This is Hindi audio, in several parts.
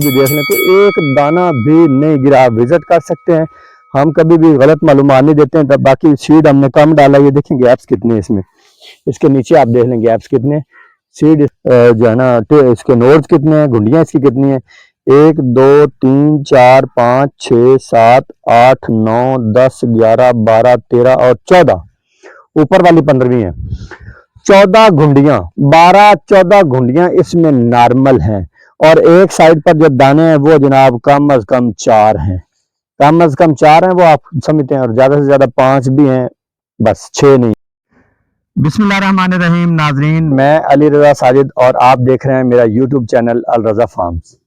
भी देख लें, कोई एक दाना भी नहीं गिरा। आप विजिट कर सकते हैं, हम कभी भी गलत मालूमात नहीं देते हैं। तब बाकी सीड हमने कम डाला, ये देखें गैप्स कितने इसमें, इसके नीचे आप देख लें गैप्स कितने, सीड जो है ना इसके नोड्स कितने हैं, घुंडियां इसकी कितनी है, 1 2 3 4 5 6 7 8 9 10 11 12 13 और 14, ऊपर वाली 15वीं है। 14 घुंडियां, 12-14 घुंडियां इसमें नॉर्मल हैं। और एक साइड पर जो दाने हैं वो जनाब कम अज कम 4 हैं, कम अज कम 4 हैं, वो आप समझते हैं। और ज्यादा से ज्यादा 5 भी हैं, बस 6 नहीं। बिस्मिल्लाहिर्रहमानिर्रहीम नाजरीन, मैं अली रजा साजिद और आप देख रहे हैं मेरा यूट्यूब चैनल अल रजा फार्म्स।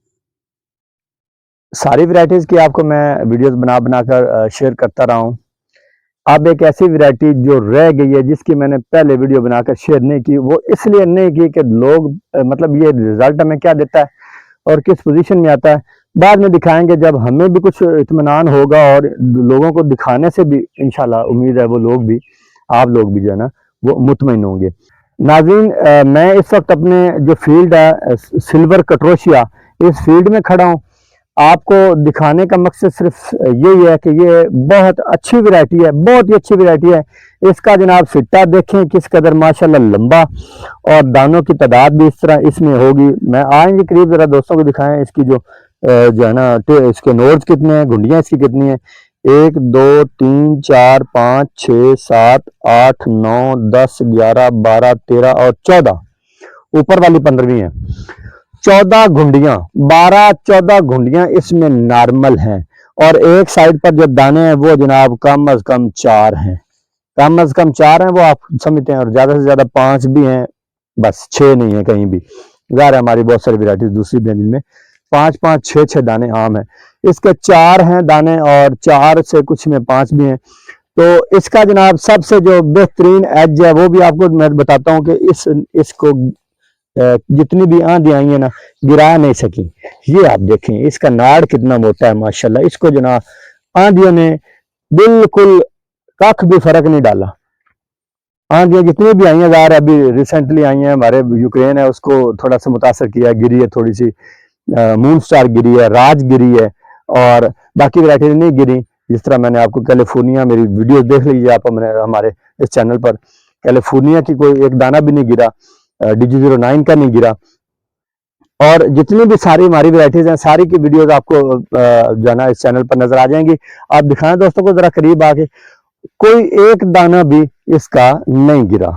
सारी वैरायटीज की आपको मैं वीडियोस बना बनाकर शेयर करता रहा हूँ। अब एक ऐसी वैरायटी जो रह गई है, जिसकी मैंने पहले वीडियो बनाकर शेयर नहीं की, वो इसलिए नहीं की कि लोग मतलब ये रिजल्ट हमें क्या देता है और किस पोजीशन में आता है बाद में दिखाएंगे, जब हमें भी कुछ इत्मीनान होगा और लोगों को दिखाने से भी इंशाल्लाह उम्मीद है वो लोग भी, आप लोग भी जो है ना वो मुतमईन होंगे। नाज़रीन, मैं इस वक्त अपने जो फील्ड है सिल्वर कटरोशिया, इस फील्ड में खड़ा हूँ। आपको दिखाने का मकसद सिर्फ यही है कि ये बहुत अच्छी वैरायटी है, बहुत ही अच्छी वैरायटी है। इसका जनाब सिट्टा देखें किस कदर माशाल्लाह लंबा, और दानों की तादाद भी इस तरह इसमें होगी। मैं आएंगे करीब, जरा दोस्तों को दिखाएं इसकी जो है ना इसके नोड्स कितने हैं, घुंडियां इसकी कितनी है, 1 2 3 4 5 6 7 8 9 10 11 12 13 और 14, ऊपर वाली 15वीं है। 14 घुंडियां, 12-14 घुंडियां इसमें नॉर्मल हैं। और एक साइड पर जो दाने हैं वो जनाब कम अज कम 4 हैं, कम अज कम 4 हैं, वो आप समझते हैं। और ज्यादा से ज्यादा 5 भी हैं, बस 6 नहीं है कहीं भी। ज़ाहिर है हमारी बहुत सारी वैरायटी दूसरी ब्रांड में 5-5 6-6 दाने आम है, इसके 4 हैं दाने, और 4 से कुछ में 5 भी हैं। तो इसका जनाब सबसे जो बेहतरीन एज है वो भी आपको मैं बताता हूँ कि इसको जितनी भी आंधी आई है ना गिरा नहीं सकी। ये आप देखें इसका नाड़ कितना मोटा है माशाल्लाह, इसको जनाब आंधियों ने बिल्कुल कख भी फर्क नहीं डाला। आंधियां जितनी भी आई हैं, ज़ाहिर अभी रिसेंटली आई हैं, हमारे यूक्रेन है उसको थोड़ा सा मुतासर किया, गिरी है थोड़ी सी, मून स्टार गिरी है, राज गिरी है, और बाकी वैरायटी नहीं गिरी। जिस तरह मैंने आपको कैलिफोर्निया, मेरी वीडियो देख लीजिए आप हमारे इस चैनल पर, कैलिफोर्निया की कोई एक दाना भी नहीं गिरा, DG09 का नहीं गिरा। और जितनी भी सारी हमारी वैरायटीज हैं सारी की वीडियोस आपको जो है ना इस चैनल पर नजर आ जाएंगी। आप दिखाएं दोस्तों को जरा करीब आके, कोई एक दाना भी इसका नहीं गिरा।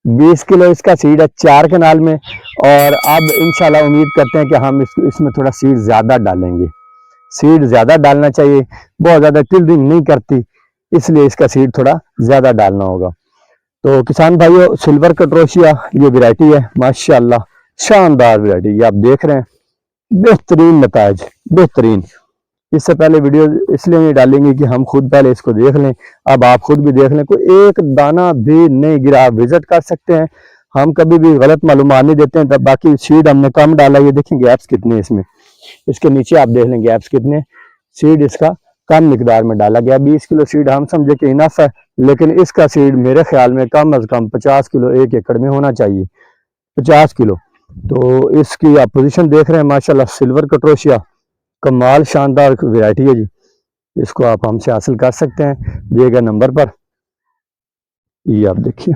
20 किलो इसका सीड है 4 कनाल में, और अब इंशाल्लाह उम्मीद करते हैं कि हम इसमें थोड़ा सीड ज्यादा डालेंगे। सीड ज्यादा डालना चाहिए, बहुत ज्यादा टिल्डिंग नहीं करती, इसलिए इसका सीड थोड़ा ज्यादा डालना होगा। तो किसान भाइयों, सिल्वर कटरोशिया ये वैरायटी है माशाल्लाह, शानदार वैरायटी, ये आप देख रहे हैं, बेहतरीन नताज, बेहतरीन। इससे पहले वीडियो इसलिए नहीं डालेंगे कि हम खुद पहले इसको देख लें, अब आप खुद भी देख लें, कोई एक दाना भी नहीं गिरा। आप विजिट कर सकते हैं, हम कभी भी गलत मालूमात नहीं देते हैं। तब बाकी सीड हमने कम डाला, ये देखें गैप्स कितने इसमें, इसके नीचे आप देख लें गैप्स कितने, सीड इसका कम मिकदार में डाला गया। 20 किलो सीड हम समझे कि इनफ है, लेकिन इसका सीड मेरे ख्याल में कम अज कम 50 किलो 1 एकड़ में होना चाहिए, 50 किलो। तो इसकी आप पोजीशन देख रहे हैं माशाल्लाह, सिल्वर कटरोशिया कमाल शानदार वैरायटी है जी। इसको आप हमसे हासिल कर सकते हैं दिए गए नंबर पर, ये आप देखिए।